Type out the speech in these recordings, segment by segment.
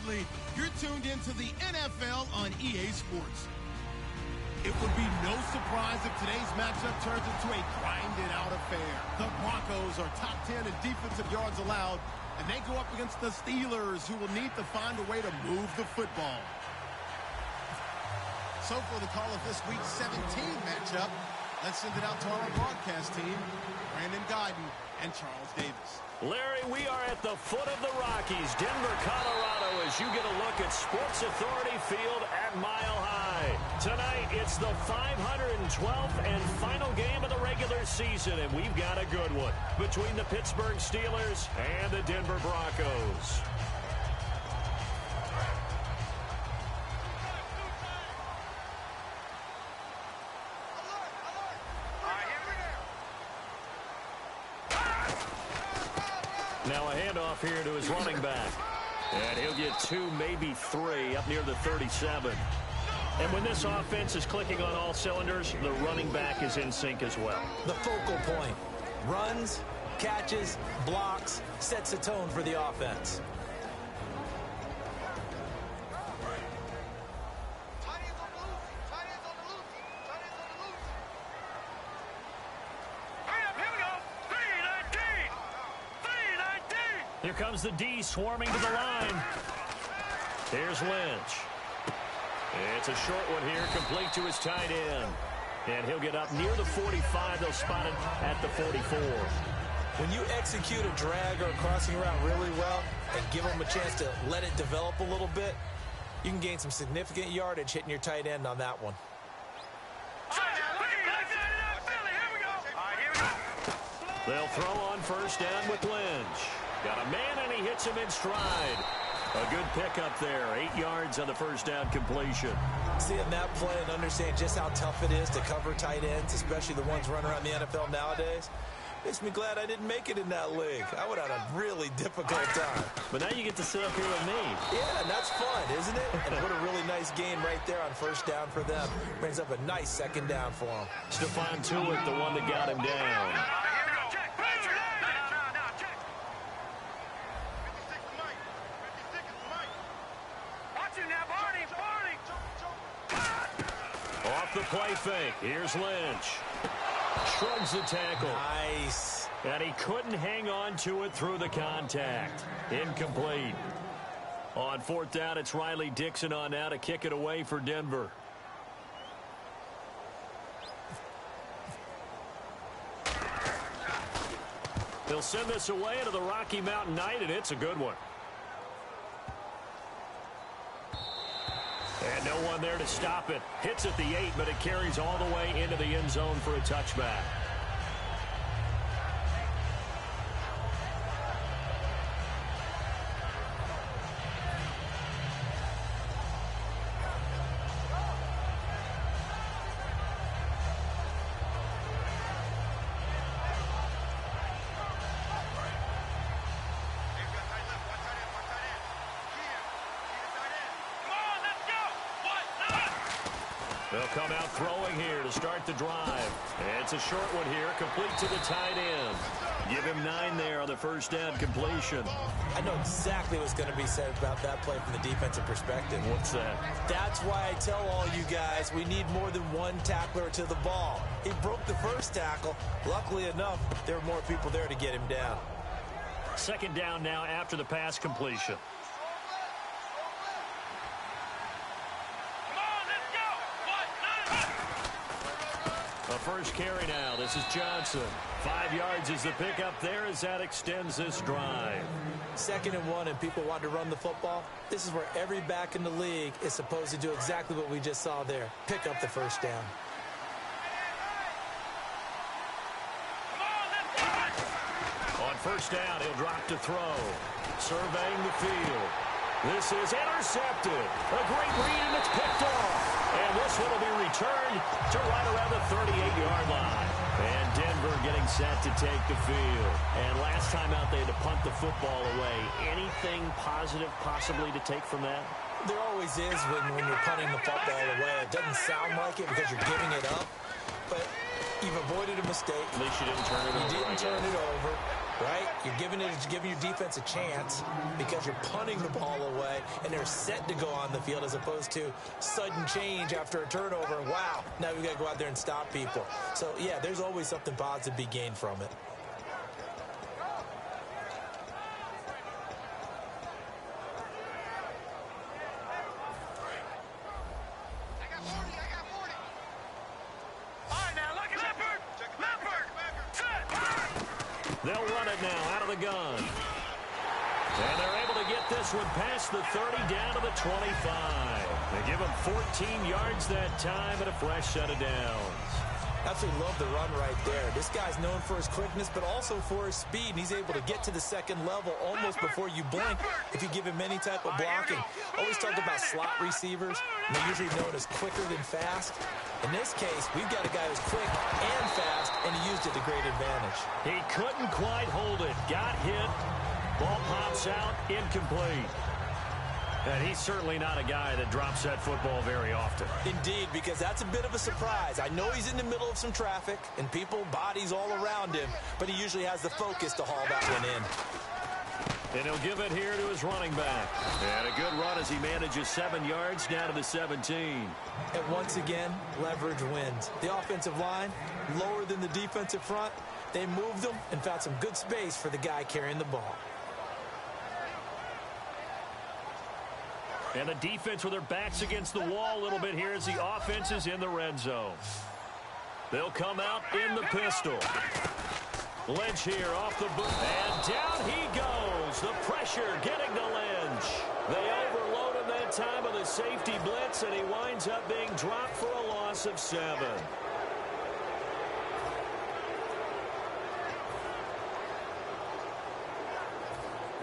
Exactly. You're tuned into the NFL on EA Sports. It would be no surprise if today's matchup turns into a grinded-out affair. The Broncos are top 10 in defensive yards allowed, and they go up against the Steelers, who will need to find a way to move the football. So for the call of this Week 17 matchup, let's send it out to our broadcast team, Brandon Guyton and Charles Davis. Larry, we are at the foot of the Rockies, Denver, Colorado, as you get a look at Sports Authority Field at Mile High. Tonight, it's the 512th and final game of the regular season, and we've got a good one between the Pittsburgh Steelers and the Denver Broncos. Now a handoff here to his running back. And he'll get 2, maybe 3 up near the 37. And when this offense is clicking on all cylinders, the running back is in sync as well. The focal point. Runs, catches, blocks, sets a tone for the offense. Here comes the D swarming to the line. Here's Lynch. It's a short one here, complete to his tight end. And he'll get up near the 45. They'll spot it at the 44. When you execute a drag or a crossing route really well and give them a chance to let it develop a little bit, you can gain some significant yardage hitting your tight end on that one. They'll throw on first down with Lynch. Got a man, and he hits him in stride. A good pickup there. 8 yards on the first down completion. Seeing that play and understand just how tough it is to cover tight ends, especially the ones running around the NFL nowadays, makes me glad I didn't make it in that league. I would have had a really difficult time. But now you get to sit up here with me. Yeah, and that's fun, isn't it? And what a really nice game right there on first down for them. Brings up a nice second down for them. Stephon Tuitt, the one that got him down. Off the play fake. Here's Lynch. Shrugs the tackle. Nice. And he couldn't hang on to it through the contact. Incomplete. On fourth down, it's Riley Dixon on now to kick it away for Denver. He'll send this away into the Rocky Mountain Night, and it's a good one. And no one there to stop it. Hits at the 8, but it carries all the way into the end zone for a touchback. They'll come out throwing here to start the drive. It's a short one here, complete to the tight end. Give him 9 there on the first down completion. I know exactly what's going to be said about that play from the defensive perspective. What's that? That's why I tell all you guys we need more than one tackler to the ball. He broke the first tackle. Luckily enough, there were more people there to get him down. Second down now after the pass completion. A first carry now. This is Johnson. 5 yards is the pickup there as that extends this drive. 2nd and 1 and people want to run the football. This is where every back in the league is supposed to do exactly what we just saw there. Pick up the first down. On first down, he'll drop to throw. Surveying the field. This is intercepted. A great read, and it's picked off. And this one will be returned to right around the 38-yard line. And Denver getting set to take the field. And last time out, they had to punt the football away. Anything positive possibly to take from that? There always is when you're punting the football away. It doesn't sound like it because you're giving it up. But you've avoided a mistake. At least you didn't turn it over. You didn't turn it over, right? You're giving doing it is giving your defense a chance because you're punting the ball away and they're set to go on the field as opposed to sudden change after a turnover. Wow, now we've got to go out there and stop people. So, yeah, there's always something positive to be gained from it. They'll run it now out of the gun. And they're able to get this one past the 30 down to the 25. They give them 14 yards that time and a fresh set of downs. Absolutely love the run right there. This guy's known for his quickness, but also for his speed. And he's able to get to the second level almost before you blink if you give him any type of blocking. Always talk about slot receivers. And they're usually known as quicker than fast. In this case, we've got a guy who's quick and fast, and he used it to great advantage. He couldn't quite hold it. Got hit. Ball pops out. Incomplete. And he's certainly not a guy that drops that football very often. Indeed, because that's a bit of a surprise. I know he's in the middle of some traffic and people, bodies all around him, but he usually has the focus to haul that one in. And he'll give it here to his running back. And a good run as he manages 7 yards down to the 17. And once again, leverage wins. The offensive line, lower than the defensive front. They moved them and found some good space for the guy carrying the ball. And the defense with their backs against the wall a little bit here as the offense is in the red zone. They'll come out in the pistol. Lynch here off the boot. And down he goes. The pressure getting to Lynch. They overload him that time with a safety blitz, and he winds up being dropped for a loss of 7.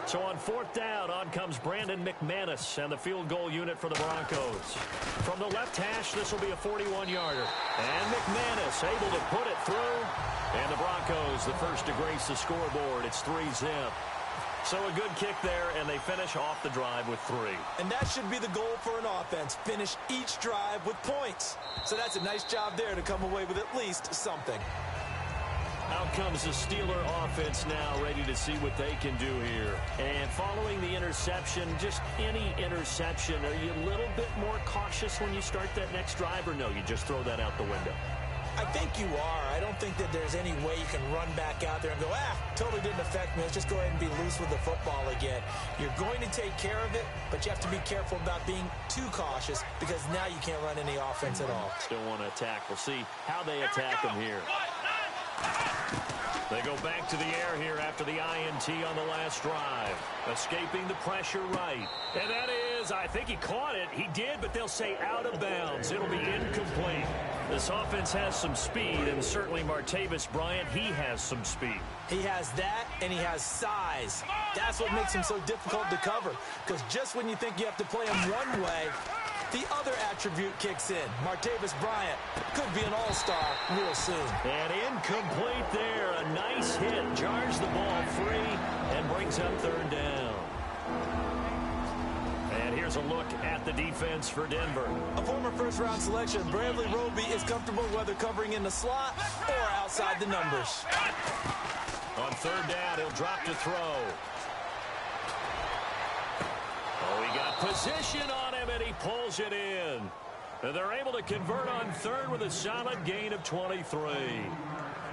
So on 4th down, on comes Brandon McManus and the field goal unit for the Broncos. From the left hash, this will be a 41-yarder. And McManus able to put it through. And the Broncos, the first to grace the scoreboard. It's 3-zip. So a good kick there, and they finish off the drive with 3. And that should be the goal for an offense. Finish each drive with points. So that's a nice job there to come away with at least something. Out comes the Steeler offense now, ready to see what they can do here. And following the interception, just any interception, are you a little bit more cautious when you start that next drive, or no, you just throw that out the window? I think you are. I don't think that there's any way you can run back out there and go, totally didn't affect me. Let's just go ahead and be loose with the football again. You're going to take care of it, but you have to be careful about being too cautious because now you can't run any offense at all. Still want to attack. We'll see how they attack them here. They go back to the air here after the INT on the last drive. Escaping the pressure right. And that is, I think he caught it. He did, but they'll say out of bounds. It'll be incomplete. This offense has some speed, and certainly Martavis Bryant, he has some speed. He has that, and he has size. That's what makes him so difficult to cover. Because just when you think you have to play him one way, the other attribute kicks in. Martavis Bryant could be an all-star real soon. And incomplete there. A nice hit. Jars the ball free and brings up 3rd down. And here's a look at the defense for Denver. A former first-round selection, Bradley Roby, is comfortable whether covering in the slot or outside the numbers. On 3rd down, he'll drop to throw. Oh, he got position on him, and he pulls it in. And they're able to convert on 3rd with a solid gain of 23.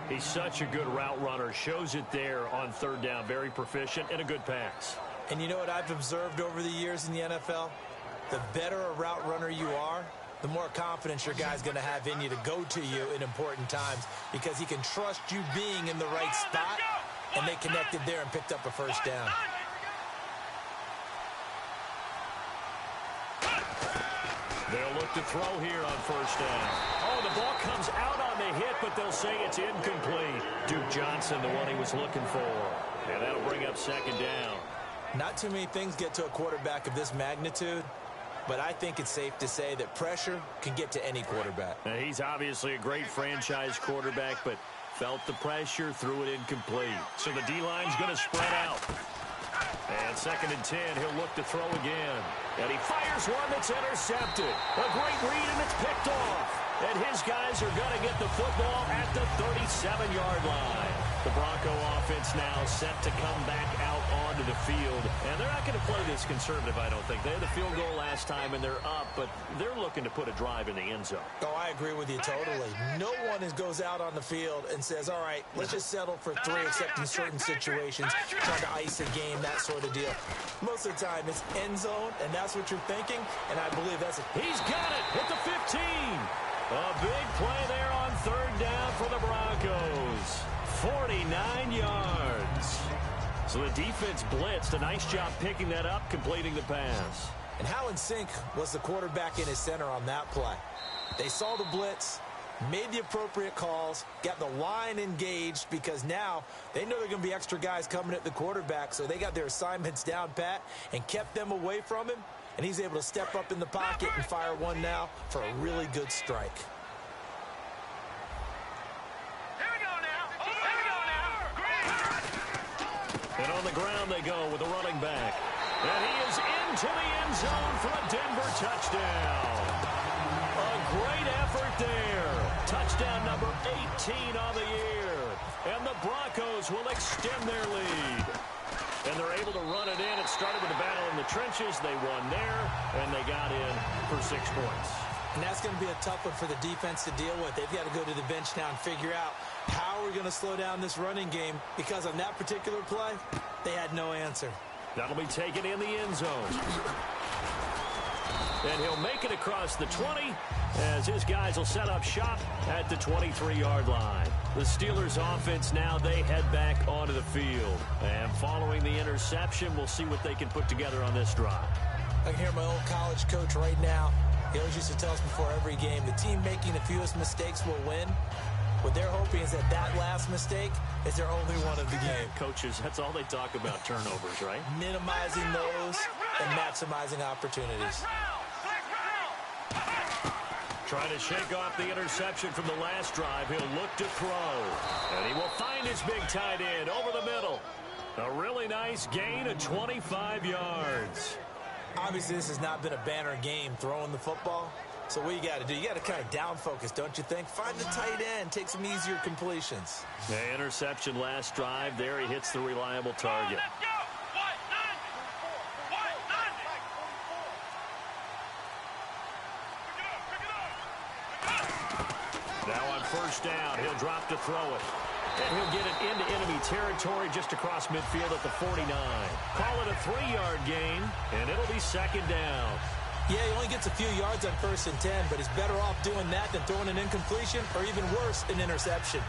He's such a good route runner. Shows it there on 3rd down. Very proficient and a good pass. And you know what I've observed over the years in the NFL? The better a route runner you are, the more confidence your guy's going to have in you to go to you in important times because he can trust you being in the right spot, and they connected there and picked up a 1st down. They'll look to throw here on 1st down. Oh, the ball comes out on the hit, but they'll say it's incomplete. Duke Johnson, the one he was looking for. And that'll bring up 2nd down. Not too many things get to a quarterback of this magnitude, but I think it's safe to say that pressure can get to any quarterback. Now, he's obviously a great franchise quarterback, but felt the pressure, threw it incomplete. So the D-line's going to spread out. And 2nd and 10, he'll look to throw again. And he fires one that's intercepted. A great read, and it's picked off. And his guys are going to get the football at the 37-yard line. The Bronco offense now set to come back out onto the field. And they're not going to play this conservative, I don't think. They had the field goal last time, and they're up, but they're looking to put a drive in the end zone. Oh, I agree with you totally. No one goes out on the field and says, all right, let's just settle for 3, except in certain situations, trying to ice a game, that sort of deal. Most of the time, it's end zone, and that's what you're thinking, and I believe that's it. He's got it at the 15. A big play there on 3rd down for the Broncos. 49 yards. So the defense blitzed. A nice job picking that up, completing the pass. And how in sync was the quarterback in his center on that play? They saw the blitz, made the appropriate calls, got the line engaged, because now they know there are going to be extra guys coming at the quarterback, so they got their assignments down pat and kept them away from him, and he's able to step up in the pocket and fire one now for a really good strike. And on the ground they go with the running back. And he is into the end zone for a Denver touchdown. A great effort there. Touchdown number 18 on the year. And the Broncos will extend their lead. And they're able to run it in. It started with a battle in the trenches. They won there, and they got in for 6 points. And that's going to be a tough one for the defense to deal with. They've got to go to the bench now and figure out how we're going to slow down this running game, because on that particular play, they had no answer. That'll be taken in the end zone. And he'll make it across the 20 as his guys will set up shop at the 23-yard line. The Steelers offense now, they head back onto the field. And following the interception, we'll see what they can put together on this drive. I can hear my old college coach right now. He always used to tell us before every game, the team making the fewest mistakes will win. What they're hoping is that that last mistake is their only one of the game. Coaches, that's all they talk about, turnovers, right? Minimizing those and maximizing opportunities. Trying to shake off the interception from the last drive. He'll look to throw. And he will find his big tight end over the middle. A really nice gain of 25 yards. Obviously, this has not been a banner game throwing the football. So what you got to do, you got to kind of down focus, don't you think? Find the tight end, take some easier completions. The interception last drive. There he hits the reliable target. Now on 1st down, he'll drop to throw it. And he'll get it into enemy territory just across midfield at the 49. Call it a 3-yard gain, and it'll be 2nd down. Yeah, he only gets a few yards on 1st and 10, but he's better off doing that than throwing an incompletion, or even worse, an interception.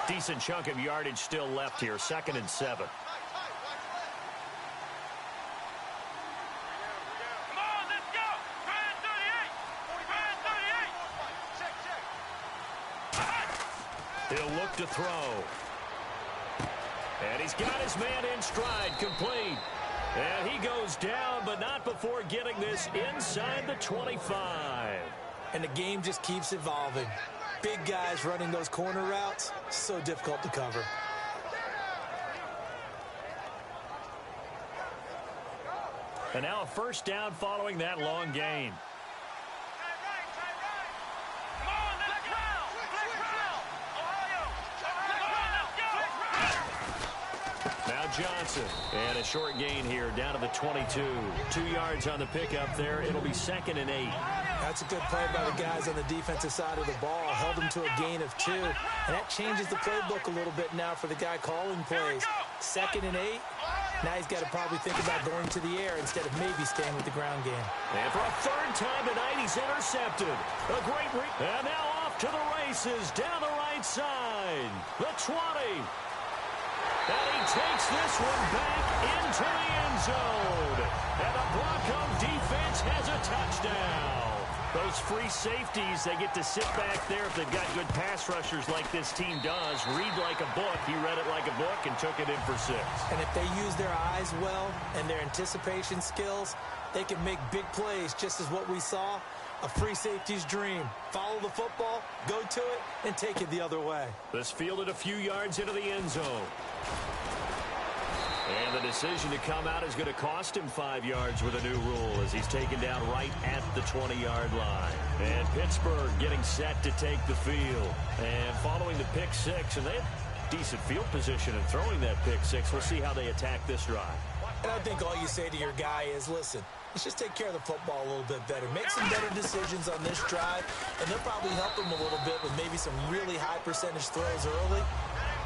Decent chunk of yardage still left here, 2nd and 7. He'll look to throw. And he's got his man in stride, complete. And he goes down, but not before getting this inside the 25. And the game just keeps evolving. Big guys running those corner routes, so difficult to cover. And now a 1st down following that long gain. Johnson. And a short gain here down to the 22. 2 yards on the pickup there. It'll be 2nd and 8. That's a good play by the guys on the defensive side of the ball. Held them to a gain of 2. And that changes the playbook a little bit now for the guy calling plays. 2nd and 8. Now he's got to probably think about going to the air instead of maybe staying with the ground game. And for a 3rd time tonight, he's intercepted. A great and now off to the races down the right side. The 20. And he takes this one back into the end zone. And the Bronco defense has a touchdown. Those free safeties, they get to sit back there if they've got good pass rushers like this team does. Read like a book. He read it like a book and took it in for 6. And if they use their eyes well and their anticipation skills, they can make big plays, just as what we saw. A free safety's dream. Follow the football, go to it, and take it the other way. This fielded a few yards into the end zone. And the decision to come out is going to cost him 5 yards with a new rule as he's taken down right at the 20-yard line. And Pittsburgh getting set to take the field. And following the pick six, and they have decent field position and throwing that pick six. We'll see how they attack this drive. And I think all you say to your guy is, listen, let's just take care of the football a little bit better. Make some better decisions on this drive, and they'll probably help him a little bit with maybe some really high percentage throws early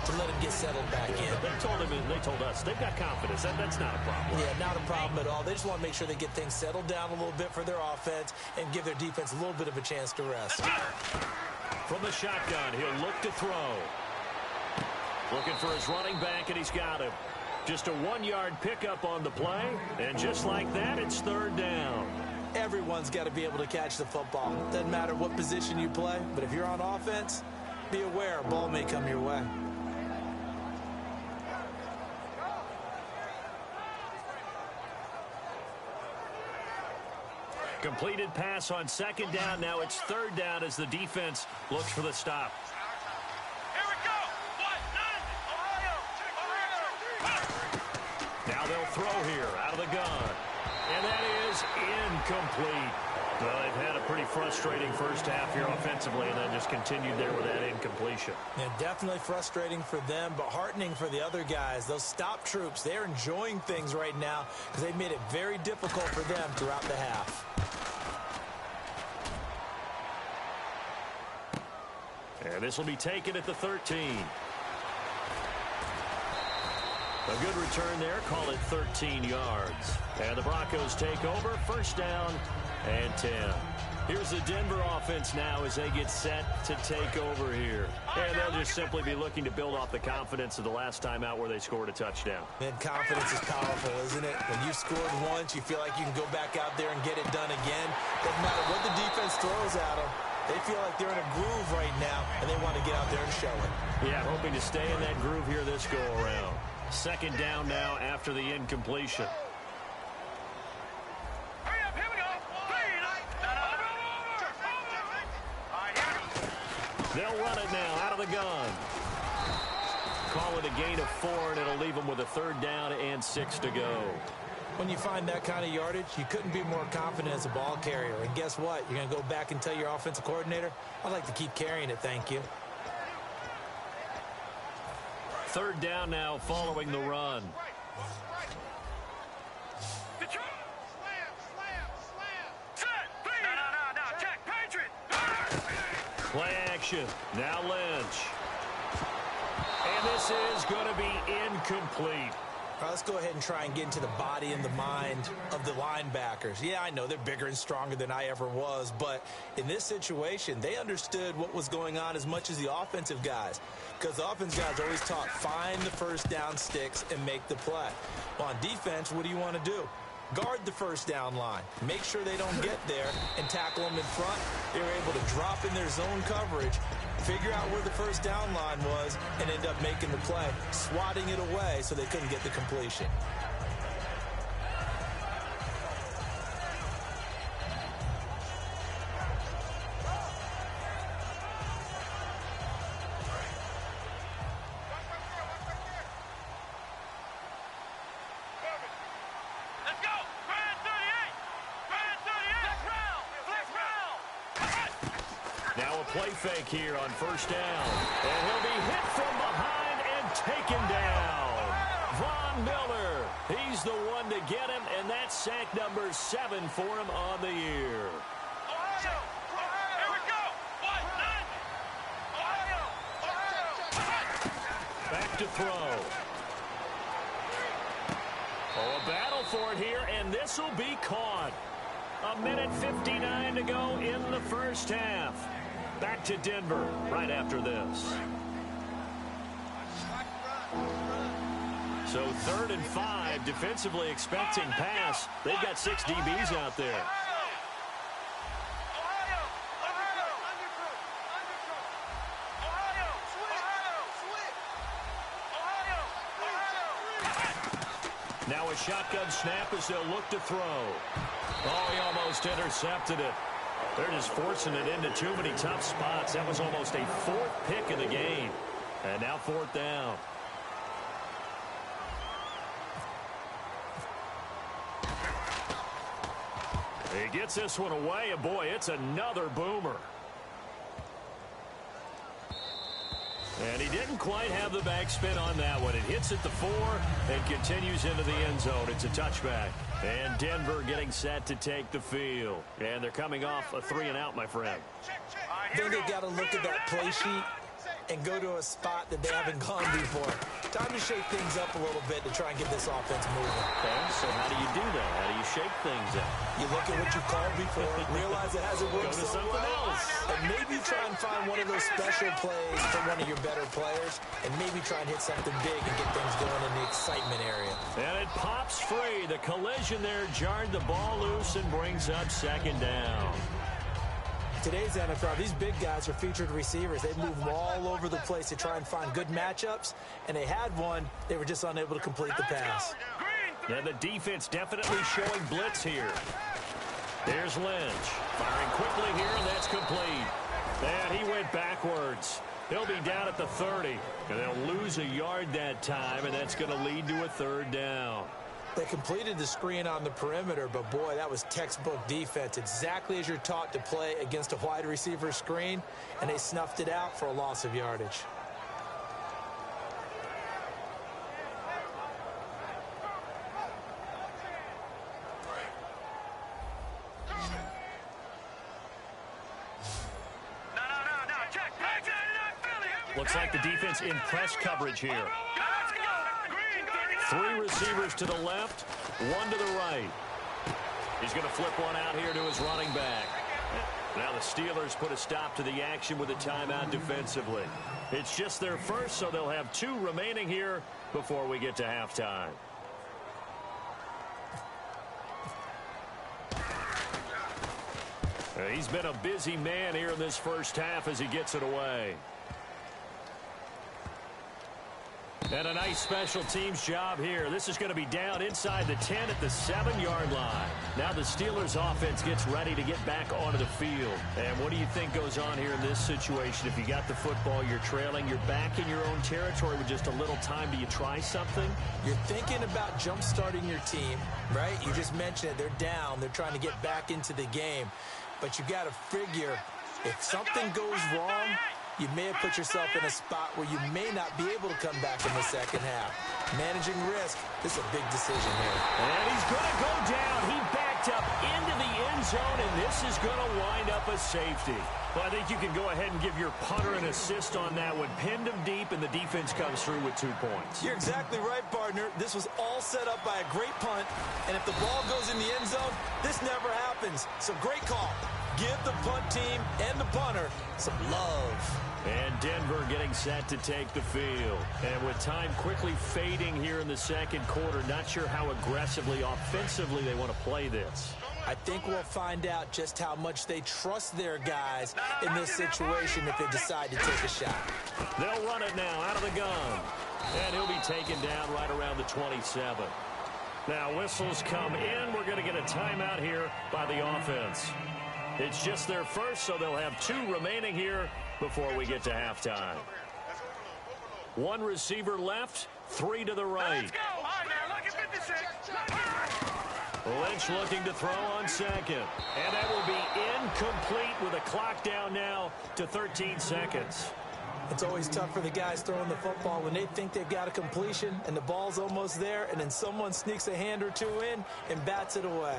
to let him get settled back in. They told us they've got confidence. That's not a problem. Yeah, not a problem at all. They just want to make sure they get things settled down a little bit for their offense and give their defense a little bit of a chance to rest. From the shotgun, he'll look to throw. Looking for his running back, and he's got him. Just a 1-yard pickup on the play, and just like that, it's third down. Everyone's got to be able to catch the football. Doesn't matter what position you play, but if you're on offense, be aware a ball may come your way. Completed pass on second down. Now it's third down as the defense looks for the stop. Now they'll throw here out of the gun. And that is incomplete. Well, they've had a pretty frustrating first half here offensively and then just continued there with that incompletion. Yeah, definitely frustrating for them, but heartening for the other guys. Those stop troops, they're enjoying things right now because they've made it very difficult for them throughout the half. And this will be taken at the 13. A good return there. Call it 13 yards. And the Broncos take over. First down and 10. Here's the Denver offense now as they get set to take over here. And they'll just simply be looking to build off the confidence of the last time out where they scored a touchdown. And confidence is powerful, isn't it? When you've scored once, you feel like you can go back out there and get it done again. Doesn't matter what the defense throws at them. They feel like they're in a groove right now, and they want to get out there and show it. Yeah, hoping to stay in that groove here this go-around. Second down now after the incompletion. They'll run it now out of the gun. Call it a gain of 4, and it'll leave them with a third down and 6 to go. When you find that kind of yardage, you couldn't be more confident as a ball carrier. And guess what? You're going to go back and tell your offensive coordinator, I'd like to keep carrying it, thank you. Third down now following the run. Play action. Now Lynch. And this is going to be incomplete. All right, let's go ahead and try and get into the body and the mind of the linebackers. Yeah, I know they're bigger and stronger than I ever was, but in this situation, they understood what was going on as much as the offensive guys, because the offensive guys always taught, find the first down sticks and make the play. Well, on defense, what do you want to do? Guard the first down line. Make sure they don't get there and tackle them in front. They were able to drop in their zone coverage, figure out where the first down line was, and end up making the play, swatting it away so they couldn't get the completion. Play fake here on first down. And he'll be hit from behind and taken down. Von Miller, he's the one to get him, and that's sack number 7 for him on the year. Back to throw. Oh, a battle for it here, and this will be caught. 1:59 to go in the first half. Back to Denver right after this. So 3rd and 5, defensively expecting pass. They've got 6 DBs out there. Now a shotgun snap as they'll look to throw. Oh, he almost intercepted it. They're just forcing it into too many tough spots. That was almost a 4th pick of the game. And now 4th down. He gets this one away, and boy, it's another boomer. And he didn't quite have the backspin on that one. It hits at the 4 and continues into the end zone. It's a touchback. And Denver getting set to take the field. And they're coming off a 3-and-out, my friend. I think they've got to look at that play sheet and go to a spot that they haven't gone before. Time to shake things up a little bit to try and get this offense moving. Okay, so how do you do that? How do you shake things up? You look at what you called before, realize it hasn't worked Go to so something well, else. and maybe try and find one of those special plays for one of your better players, and maybe try and hit something big and get things going in the excitement area. And it pops free. The collision there jarred the ball loose and brings up second down. Today's NFL, these big guys are featured receivers. They move all over the place to try and find good matchups, and they had one. They were just unable to complete the pass. And the defense definitely showing blitz here. There's Lynch. Firing quickly here, and that's complete. And he went backwards. He'll be down at the 30, and they'll lose a yard that time, and that's going to lead to a third down. They completed the screen on the perimeter, but boy, that was textbook defense. Exactly as you're taught to play against a wide receiver screen, and they snuffed it out for a loss of yardage. Looks like the defense in press coverage here. 3 receivers to the left, 1 to the right. He's going to flip one out here to his running back. Now the Steelers put a stop to the action with a timeout defensively. It's just their first, so they'll have 2 remaining here before we get to halftime. He's been a busy man here in this first half as he gets it away. And a nice special teams job here. This is going to be down inside the 10 at the 7-yard line. Now the Steelers offense gets ready to get back onto the field. And what do you think goes on here in this situation? If you got the football, you're trailing, you're back in your own territory with just a little time. Do you try something? You're thinking about jump-starting your team, right? You just mentioned it. They're down. They're trying to get back into the game. But you got to figure if something goes wrong, you may have put yourself in a spot where you may not be able to come back in the second half. Managing risk, this is a big decision here. And he's going to go down. He backed up into the end zone, and this is going to wind up a safety. Well, I think you can go ahead and give your punter an assist on that one. Pinned him deep, and the defense comes through with 2 points. You're exactly right, partner. This was all set up by a great punt, and if the ball goes in the end zone, this never happens. So great call. Give the punt team and the punter some love. And Denver getting set to take the field. And with time quickly fading here in the second quarter, not sure how aggressively, offensively they want to play this. I think we'll find out just how much they trust their guys in this situation if they decide to take a shot. They'll run it now out of the gun. And he'll be taken down right around the 27. Now whistles come in. We're going to get a timeout here by the offense. It's just their first, so they'll have 2 remaining here before we get to halftime. 1 receiver left, 3 to the right. Let's go. All right, now look at 56. Lynch looking to throw on second. And that will be incomplete with a clock down now to 13 seconds. It's always tough for the guys throwing the football when they think they've got a completion and the ball's almost there, and then someone sneaks a hand or 2 in and bats it away.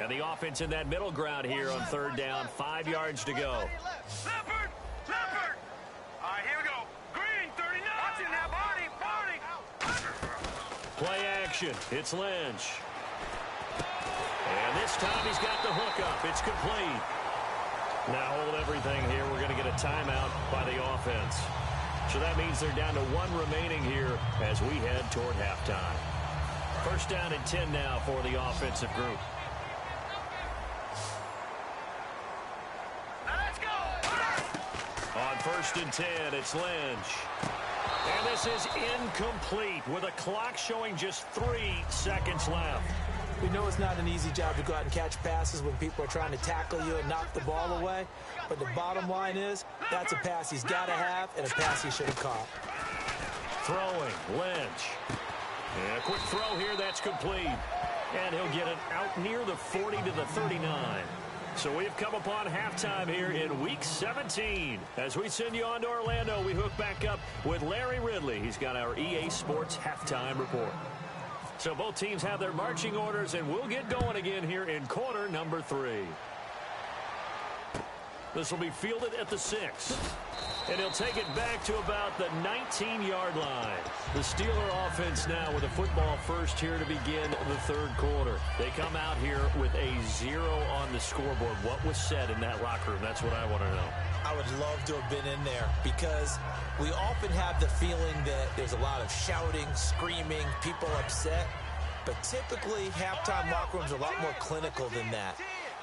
And the offense in that middle ground here on 3rd down. 5 yards to go. Leopard. All right, here we go. Green, 39. Watching that body. Play action. It's Lynch. And this time he's got the hook up. It's complete. Now hold everything here. We're going to get a timeout by the offense. So that means they're down to 1 remaining here as we head toward halftime. 1st down and 10 now for the offensive group. On 1st and 10, it's Lynch. And this is incomplete with a clock showing just 3 seconds left. We know it's not an easy job to go out and catch passes when people are trying to tackle you and knock the ball away. But the bottom line is, that's a pass he's got to have and a pass he should have caught. Throwing, Lynch. And a quick throw here, that's complete. And he'll get it out near the 40 to the 39. So we've come upon halftime here in Week 17. As we send you on to Orlando, we hook back up with Larry Ridley. He's got our EA Sports Halftime Report. So both teams have their marching orders, and we'll get going again here in quarter number 3. This will be fielded at the 6. And he'll take it back to about the 19-yard line. The Steeler offense now with a football first here to begin the third quarter. They come out here with a 0 on the scoreboard. What was said in that locker room? That's what I want to know. I would love to have been in there because we often have the feeling that there's a lot of shouting, screaming, people upset. But typically, halftime locker rooms are a lot more clinical than that.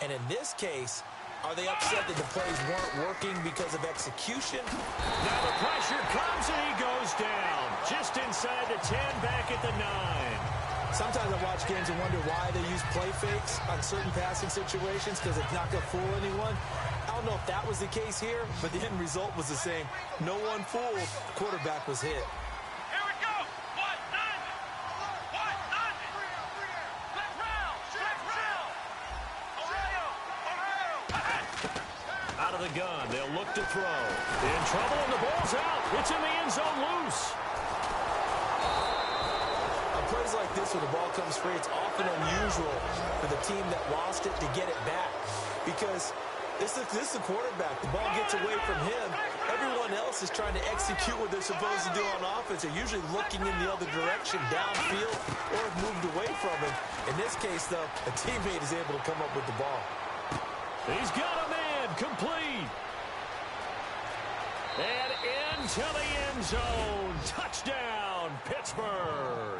And in this case, are they upset that the plays weren't working because of execution? Now the pressure comes and he goes down. Just inside the 10, back at the 9. Sometimes I watch games and wonder why they use play fakes on certain passing situations because it's not going to fool anyone. I don't know if that was the case here, but the end result was the same. No one fooled. The quarterback was hit. Out of the gun, they'll look to throw. In trouble, and the ball's out. It's in the end zone loose. On plays like this where the ball comes free, it's often unusual for the team that lost it to get it back because this is the quarterback. The ball gets away from him. Everyone else is trying to execute what they're supposed to do on offense. They're usually looking in the other direction, downfield, or have moved away from him. In this case, though, a teammate is able to come up with the ball. He's got a man complete. And into the end zone. Touchdown, Pittsburgh.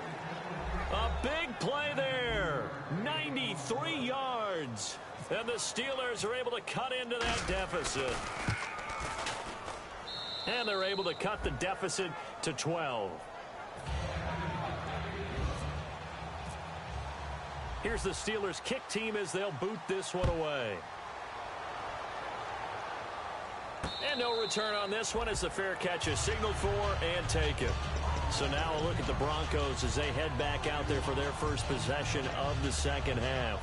A big play there. 93 yards. And the Steelers are able to cut into that deficit. And they're able to cut the deficit to 12. Here's the Steelers kick team as they'll boot this one away. And no return on this one as the fair catch is signaled for and taken. So now a look at the Broncos as they head back out there for their first possession of the second half.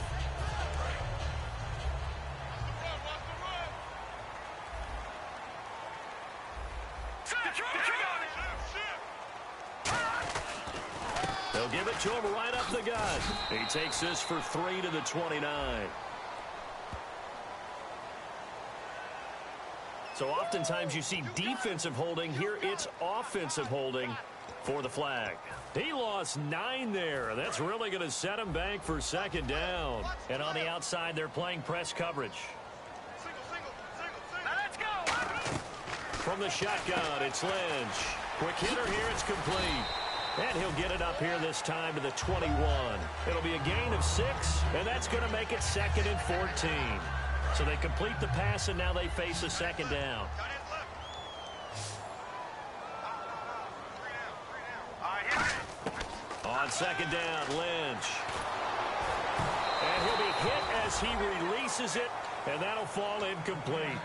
They'll give it to him right up the gut. He takes this for 3 to the 29. So oftentimes you see defensive holding. Here it's offensive holding for the flag. He lost 9 there. That's really going to set him back for second down. And on the outside, they're playing press coverage. Now let's go. From the shotgun, it's Lynch. Quick hitter here, it's complete. And he'll get it up here this time to the 21. It'll be a gain of 6, and that's going to make it 2nd and 14. So they complete the pass, and now they face a second down. On second down, Lynch. And he'll be hit as he releases it, and that'll fall incomplete.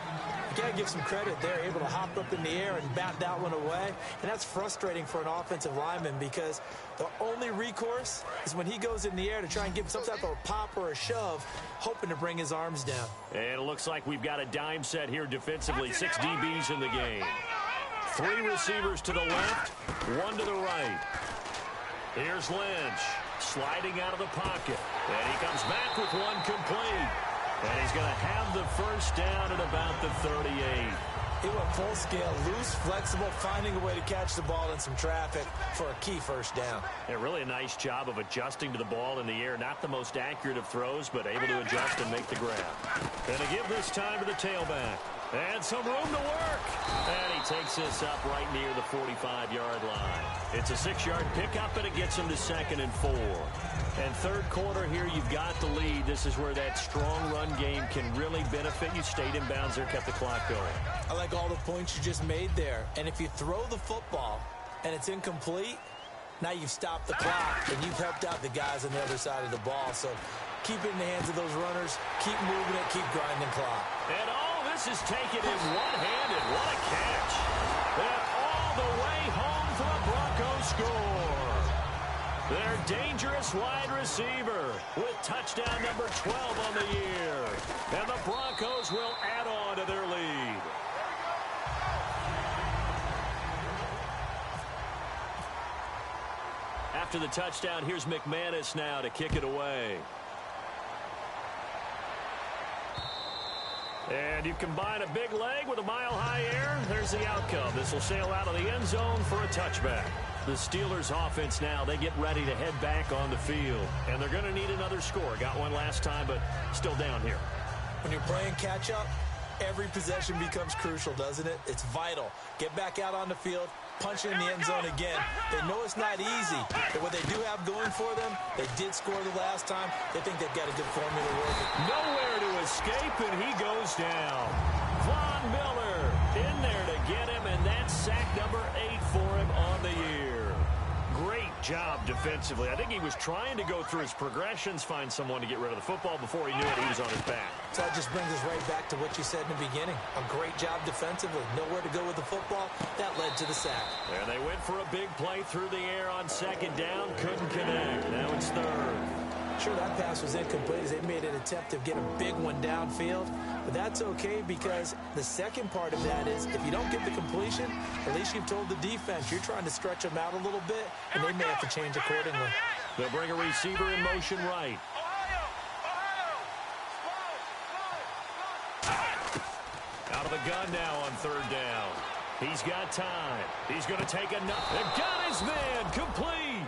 You got to give some credit there, able to hop up in the air and bat that one away. And that's frustrating for an offensive lineman because the only recourse is when he goes in the air to try and give some type of a pop or a shove, hoping to bring his arms down. And it looks like we've got a dime set here defensively. 6 DBs in the game. 3 receivers to the left, 1 to the right. Here's Lynch sliding out of the pocket. And he comes back with 1 complete. And he's going to have the first down at about the 38. He went full scale, loose, flexible, finding a way to catch the ball in some traffic for a key first down. Yeah, really a nice job of adjusting to the ball in the air. Not the most accurate of throws, but able to adjust and make the grab. And to give this time to the tailback. And some room to work. And he takes this up right near the 45-yard line. It's a 6-yard pickup, and it gets him to 2nd and 4. And third quarter here, you've got the lead. This is where that strong run game can really benefit you. Stayed in bounds there, kept the clock going. I like all the points you just made there. And if you throw the football and it's incomplete, now you've stopped the clock and you've helped out the guys on the other side of the ball. So keep it in the hands of those runners. Keep moving it. Keep grinding clock. And all this is taken in one-handed. What a catch. And all the way home for a Broncos score. Their dangerous wide receiver with touchdown number 12 on the year. And the Broncos will add on to their lead. After the touchdown, here's McManus now to kick it away. And you combine a big leg with a mile-high air, there's the outcome. This will sail out of the end zone for a touchback. The Steelers offense now, they get ready to head back on the field. And they're going to need another score. Got one last time, but still down here. When you're playing catch-up, every possession becomes crucial, doesn't it? It's vital. Get back out on the field, punch it in the end zone again. They know it's not easy, but what they do have going for them, they did score the last time. They think they've got a good formula working. Nowhere to escape, and he goes down. Von Miller in there to get him, and that's sack number 8 for him on the year. Great job defensively. I think he was trying to go through his progressions, find someone to get rid of the football. Before he knew it, he was on his back. So that just brings us right back to what you said in the beginning. A great job defensively. Nowhere to go with the football. That led to the sack. And they went for a big play through the air on second down. Couldn't connect. Now it's third. Sure, that pass was incomplete as they made an attempt to get a big one downfield. But that's okay because the second part of that is if you don't get the completion, at least you've told the defense you're trying to stretch them out a little bit, and they may have to change accordingly. They'll bring a receiver in motion right. Out of the gun now on third down. He's got time. He's going to take another. And got his man complete.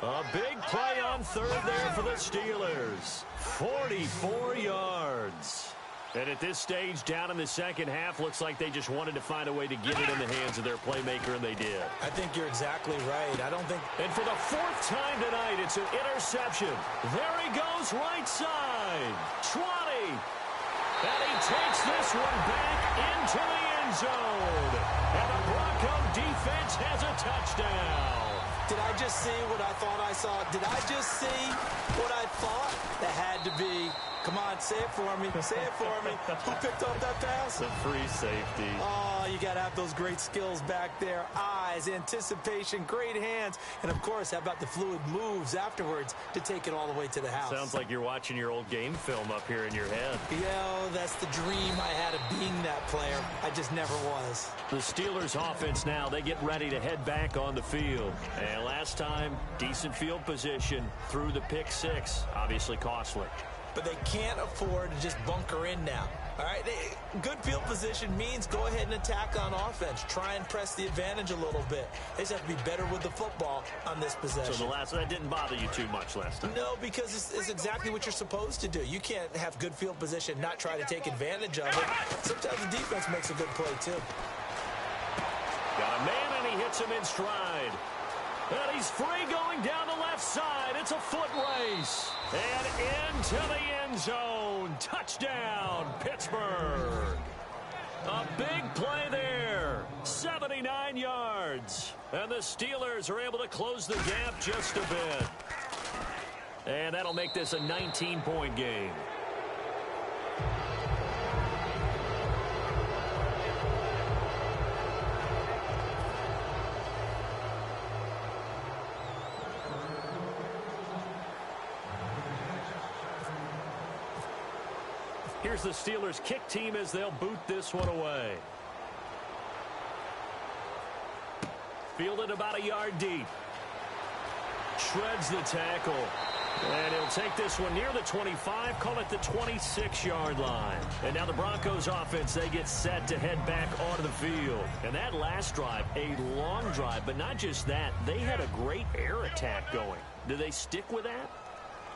A big play on third there for the Steelers. 44 yards. And at this stage, down in the second half, looks like they just wanted to find a way to get it in the hands of their playmaker, and they did. I think you're exactly right. I don't think... And for the 4th time tonight, it's an interception. There he goes, right side. 20. And he takes this one back into the end zone. And the Bronco defense has a touchdown. Did I just see what I thought I saw? Did I just see what I thought? That had to be. Come on, say it for me. Say it for me. Who picked up that pass? The free safety. Oh, you got to have those great skills back there. Eyes, anticipation, great hands. And, of course, how about the fluid moves afterwards to take it all the way to the house? Sounds like you're watching your old game film up here in your head. Yeah, that's the dream I had of being that player. I just never was. The Steelers offense now, they get ready to head back on the field. And last time, decent field position through the pick 6. Obviously costly. But they can't afford to just bunker in now. All right, good field position means go ahead and attack on offense. Try and press the advantage a little bit. They just have to be better with the football on this possession. So that didn't bother you too much last time? No, because it's exactly what you're supposed to do. You can't have good field position, not try to take advantage of it. Sometimes the defense makes a good play, too. Got a man, and he hits him in stride. And he's free going down the left side. It's a foot race. And into the end zone. Touchdown, Pittsburgh. A big play there. 79 yards. And the Steelers are able to close the gap just a bit. And that'll make this a 19-point game. Here's the Steelers kick team as they'll boot this one away. Fielded about a yard deep. Shreds the tackle. And he'll take this one near the 25, call it the 26-yard line. And now the Broncos offense, they get set to head back onto the field. And that last drive, a long drive, but not just that, they had a great air attack going. Do they stick with that?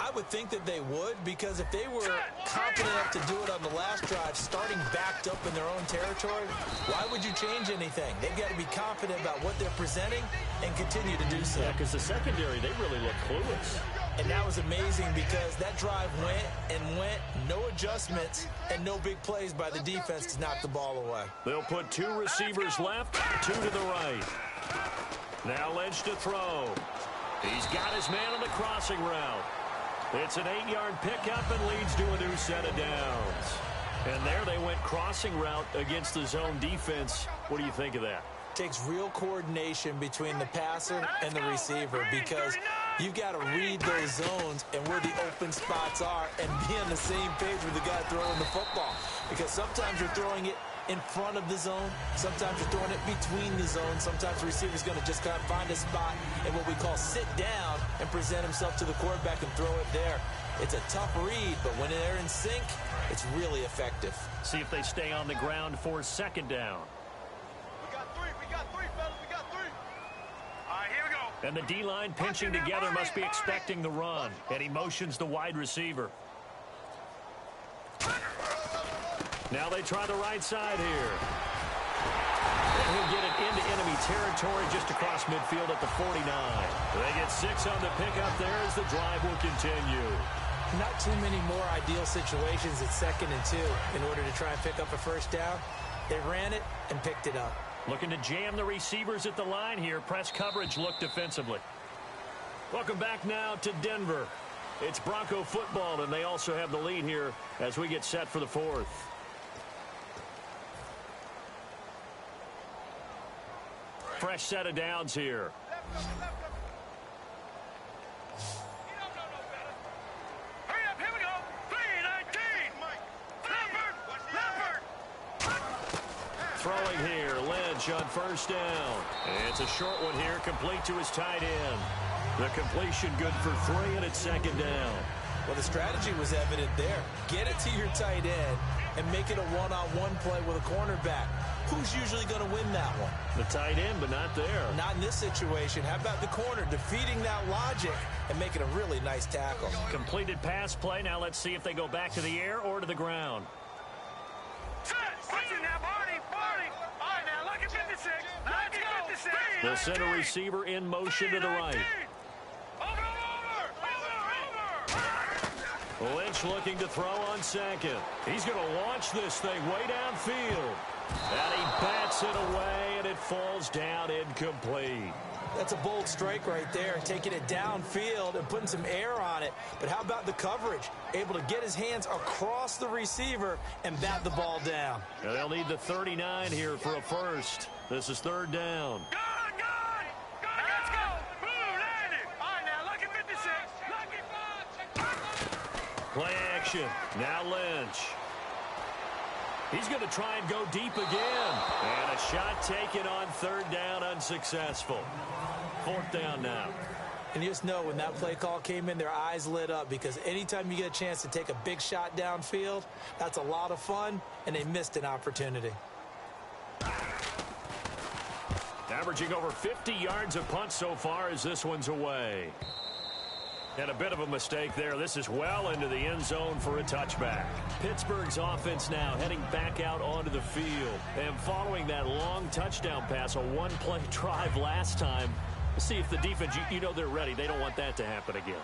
I would think that they would, because if they were confident enough to do it on the last drive, starting backed up in their own territory, why would you change anything? They've got to be confident about what they're presenting and continue to do so. Yeah, because the secondary, they really look clueless. And that was amazing because that drive went and went, no adjustments, and no big plays by the defense to knock the ball away. They'll put 2 receivers left, 2 to the right. Now Lynch to throw. He's got his man on the crossing route. It's an 8-yard pickup and leads to a new set of downs. And there they went crossing route against the zone defense. What do you think of that? Takes real coordination between the passer and the receiver, because You've got to read those zones and where the open spots are and be on the same page with the guy throwing the football. Because sometimes you're throwing it in front of the zone. Sometimes you're throwing it between the zones. Sometimes the receiver's going to just kind of find a spot and what we call sit down and present himself to the quarterback and throw it there. It's a tough read, but when they're in sync, it's really effective. See if they stay on the ground for second down. We got three, fellas, we got three. All right, here we go. And the D-line pinching together must be expecting the run. And he motions the wide receiver. Now they try the right side here. And he'll get it into enemy territory just across midfield at the 49. They get 6 on the pickup there as the drive will continue. Not too many more ideal situations at 2nd and 2 in order to try and pick up a first down. They ran it and picked it up. Looking to jam the receivers at the line here. Press coverage look defensively. Welcome back now to Denver. It's Bronco football, and they also have the lead here as we get set for the 4th. Fresh set of downs here. Hurry up, here we go. 3-19. Throwing here, Lynch on first down. It's a short one here, complete to his tight end. The completion good for 3, and it's 2nd down. Well, the strategy was evident there. Get it to your tight end and make it a one-on-one play with a cornerback. Who's usually going to win that one? The tight end, but not there. Not in this situation. How about the corner defeating that logic and making a really nice tackle? Completed pass play. Now let's see if they go back to the air or to the ground. Watching now, Barney. All right, now, look at 56. Let's go. 56. The center receiver in motion to the right. Lynch looking to throw on second. He's going to launch this thing way downfield. And he bats it away, and it falls down incomplete. That's a bold strike right there, taking it downfield and putting some air on it. But how about the coverage? Able to get his hands across the receiver and bat the ball down. And they'll need the 39 here for a first. This is 3rd down. Good. Let's go. Boom, landed. All right, now, look at 56. Play action. Now Lynch. He's going to try and go deep again. And a shot taken on 3rd down, unsuccessful. 4th down now. And you just know when that play call came in, their eyes lit up, because anytime you get a chance to take a big shot downfield, that's a lot of fun, and they missed an opportunity. Averaging over 50 yards a punt so far as this one's away. And a bit of a mistake there. This is well into the end zone for a touchback. Pittsburgh's offense now heading back out onto the field. And following that long touchdown pass, a one-play drive last time. Let's see if the defense, you know they're ready. They don't want that to happen again.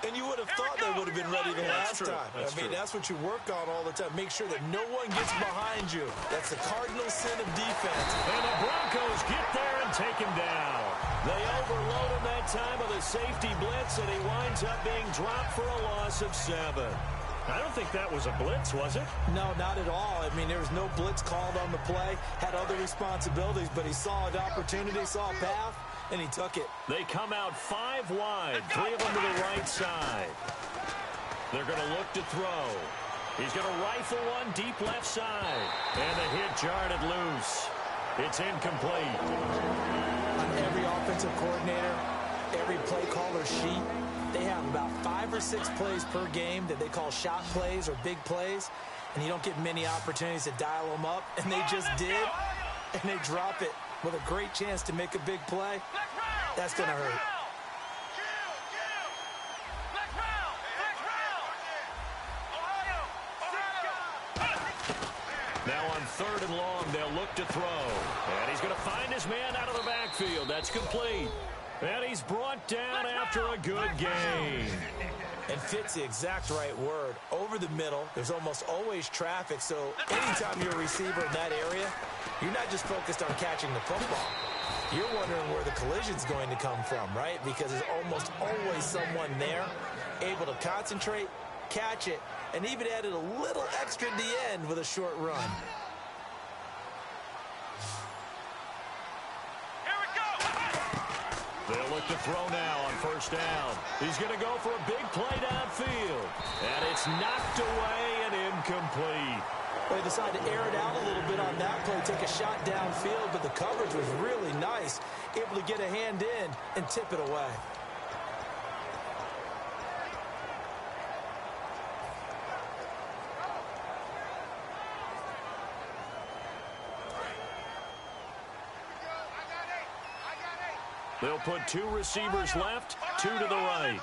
And you would have thought they would have been ready the last time. That's what you work on all the time. Make sure that no one gets behind you. That's the cardinal sin of defense. And the Broncos get there and take him down. They overload him that time with a safety blitz, and he winds up being dropped for a loss of 7. I don't think that was a blitz, was it? No, not at all. I mean, there was no blitz called on the play. Had other responsibilities, but he saw an opportunity, saw a path, and he took it. They come out 5 wide, 3 of them to the right side. They're going to look to throw. He's going to rifle one deep left side. And the hit jarred it loose. It's incomplete. On every offensive coordinator, every play caller sheet, they have about 5 or 6 plays per game that they call shot plays or big plays. And you don't get many opportunities to dial them up. And they just did. And they drop it with a great chance to make a big play. That's going to hurt. Now on 3rd and long, they'll look to throw. And he's going to find his man out of the backfield. That's complete. And he's brought down after a good gain. And fits the exact right word. Over the middle, there's almost always traffic. So anytime you're a receiver in that area, you're not just focused on catching the football. You're wondering where the collision's going to come from, right? Because there's almost always someone there able to concentrate, catch it, and even added a little extra at the end with a short run. They'll look to throw now on first down. He's going to go for a big play downfield. And it's knocked away and incomplete. Well, they decided to air it out a little bit on that play, take a shot downfield, but the coverage was really nice, able to get a hand in and tip it away. They'll put two receivers left, two to the right.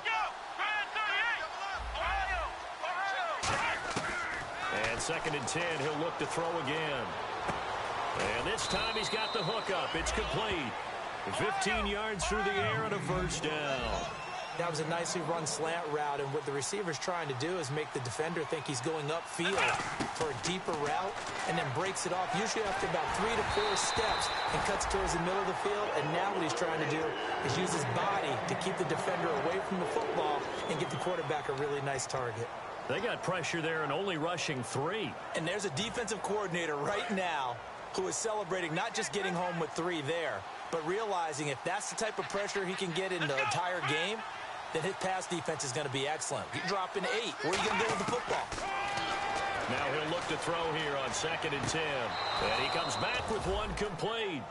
And 2nd and 10, he'll look to throw again. And this time he's got the hook up. It's complete. 15 yards through the air and a first down. That was a nicely run slant route, and what the receiver's trying to do is make the defender think he's going upfield for a deeper route, and then breaks it off, usually after about 3 to 4 steps, and cuts towards the middle of the field. And now what he's trying to do is use his body to keep the defender away from the football and give the quarterback a really nice target. They got pressure there and only rushing 3. And there's a defensive coordinator right now who is celebrating not just getting home with 3 there, but realizing if that's the type of pressure he can get in the entire game, then his pass defense is going to be excellent. You drop in 8. Where are you going to go with the football? Now he'll look to throw here on 2nd and 10. And he comes back with one complete.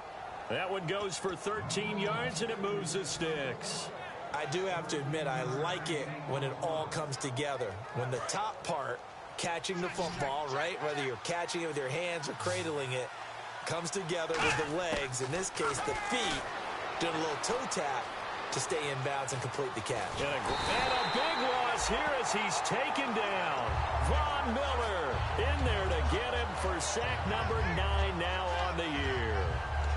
That one goes for 13 yards, and it moves the sticks. I do have to admit, I like it when it all comes together. When the top part, catching the football, right, whether you're catching it with your hands or cradling it, comes together with the legs, in this case the feet, doing a little toe tap to stay in bounds and complete the catch. And a big loss here as he's taken down. Von Miller in there to get him for sack number 9 now on the year.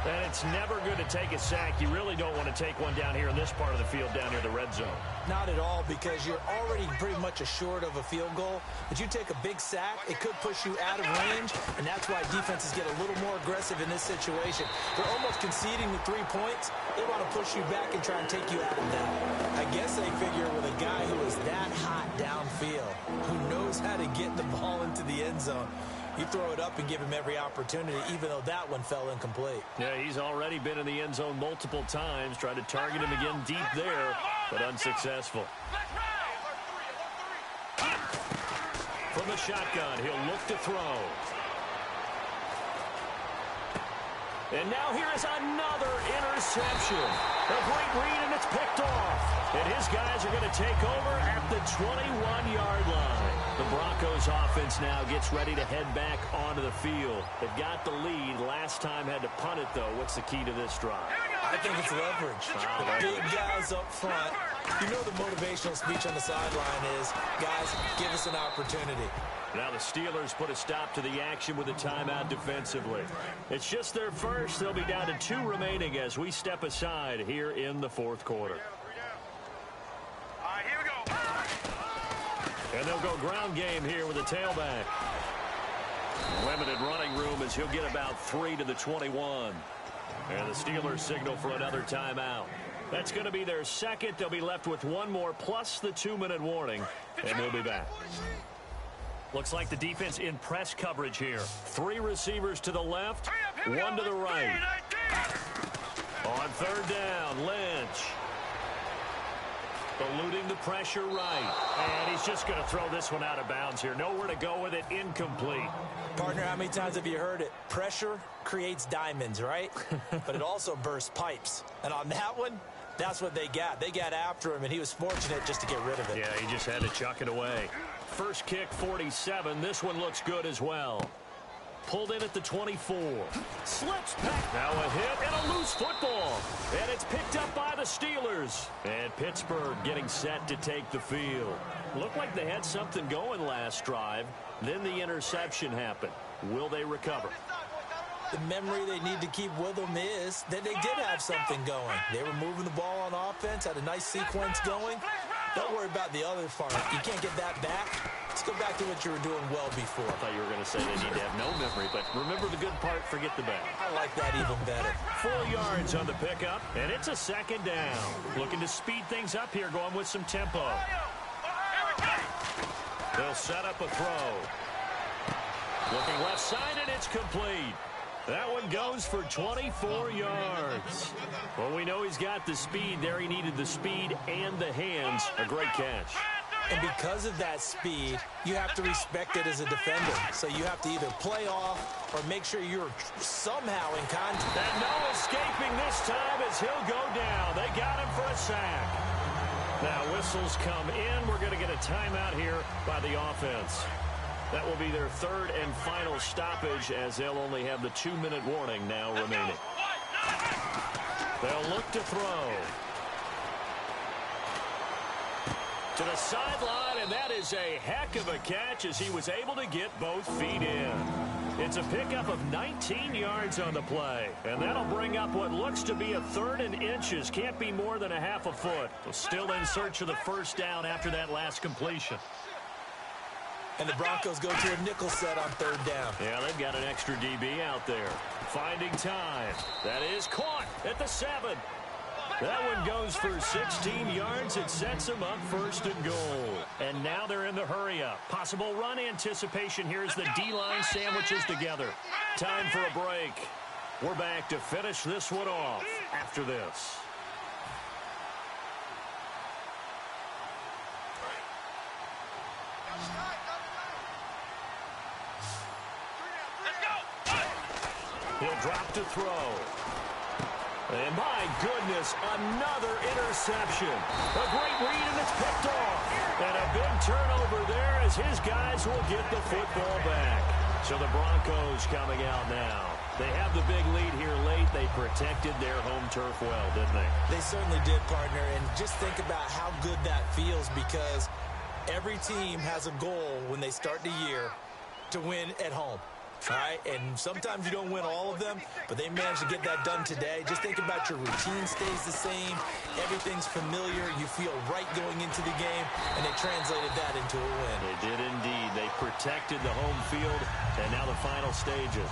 And it's never good to take a sack. You really don't want to take one down here in this part of the field, down near the red zone. Not at all, because you're already pretty much assured of a field goal. But you take a big sack, it could push you out of range, and that's why defenses get a little more aggressive in this situation. They're almost conceding the 3 points. They want to push you back and try and take you out of that. I guess they figure with a guy who is that hot downfield, who knows how to get the ball into the end zone, you throw it up and give him every opportunity, even though that one fell incomplete. Yeah, he's already been in the end zone multiple times, tried to target him again deep there, but unsuccessful. From the shotgun, he'll look to throw. And now here is another interception. A great read, and it's picked off. And his guys are going to take over at the 21-yard line. The Broncos offense now gets ready to head back onto the field. They've got the lead. Last time had to punt it, though. What's the key to this drive? I think it's leverage. The big guys up front. You know the motivational speech on the sideline is, guys, give us an opportunity. Now the Steelers put a stop to the action with a timeout defensively. It's just their first. They'll be down to 2 remaining as we step aside here in the 4th quarter. All right, here we go. And they'll go ground game here with a tailback. Limited running room as he'll get about 3 to the 21. And the Steelers signal for another timeout. That's going to be their second. They'll be left with 1 more plus the 2-minute warning. And we'll be back. Looks like the defense in press coverage here. 3 receivers to the left, 1 to the right. On 3rd down, Lynch. Eluding the pressure right. And he's just going to throw this one out of bounds here. Nowhere to go with it. Incomplete. Partner, how many times have you heard it? Pressure creates diamonds, right? But it also bursts pipes. And on that one, that's what they got. They got after him, and he was fortunate just to get rid of it. Yeah, he just had to chuck it away. First kick, 47. This one looks good as well. Pulled in at the 24. Slips back. Now a hit and a loose football. And it's picked up by the Steelers. And Pittsburgh getting set to take the field. Looked like they had something going last drive. Then the interception happened. Will they recover? The memory they need to keep with them is that they did have something going. They were moving the ball on offense, had a nice sequence going. Don't worry about the other part. You can't get that back. Let's go back to what you were doing well before. I thought you were going to say they need to have no memory, but remember the good part, forget the bad. I like that even better. 4 yards on the pickup, and it's a 2nd down. Looking to speed things up here, going with some tempo. They'll set up a throw. Looking left side, and it's complete. That one goes for 24 yards. Well, we know he's got the speed there. He needed the speed and the hands. A great catch. And because of that speed, you have to respect it as a defender. So you have to either play off or make sure you're somehow in contact. And no escaping this time as he'll go down. They got him for a sack. Now whistles come in. We're going to get a timeout here by the offense. That will be their third and final stoppage as they'll only have the 2-minute warning now remaining. They'll look to throw. To the sideline, and that is a heck of a catch as he was able to get both feet in. It's a pickup of 19 yards on the play, and that'll bring up what looks to be a 3rd and inches. Can't be more than a half a foot. Still in search of the first down after that last completion. And the Broncos go to a nickel set on 3rd down. Yeah, they've got an extra DB out there. Finding time. That is caught at the 7. That one goes for 16 yards. It sets them up 1st and goal. And now they're in the hurry-up. Possible run anticipation here as the D-line sandwiches together. Time for a break. We're back to finish this one off after this. He'll drop to throw. And my goodness, another interception. A great read, and it's picked off. And a big turnover there as his guys will get the football back. So the Broncos coming out now. They have the big lead here late. They protected their home turf well, didn't they? They certainly did, partner. And just think about how good that feels, because every team has a goal when they start the year to win at home. All right, and sometimes you don't win all of them, but they managed to get that done today. Just think about your routine stays the same. Everything's familiar. You feel right going into the game, and they translated that into a win. They did indeed. They protected the home field, and now the final stages.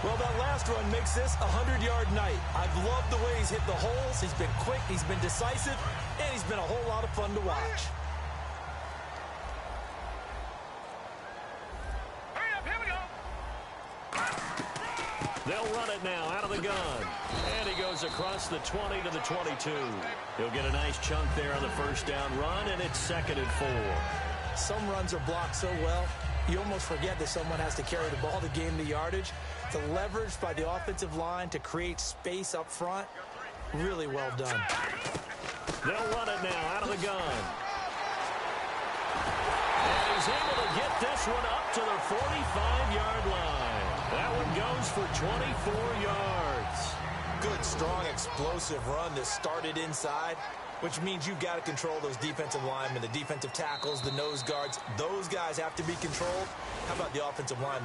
Well, that last run makes this a 100-yard night. I've loved the way he's hit the holes. He's been quick, he's been decisive, and he's been a whole lot of fun to watch. They'll run it now out of the gun. And he goes across the 20 to the 22. He'll get a nice chunk there on the first down run, and it's 2nd and 4. Some runs are blocked so well, you almost forget that someone has to carry the ball to gain the yardage. The leverage by the offensive line to create space up front, really well done. They'll run it now out of the gun. And he's able to get this one up to the 45-yard line. That one goes for 24 yards. Good, strong, explosive run that started inside, which means you've got to control those defensive linemen, the defensive tackles, the nose guards. Those guys have to be controlled. How about the offensive line?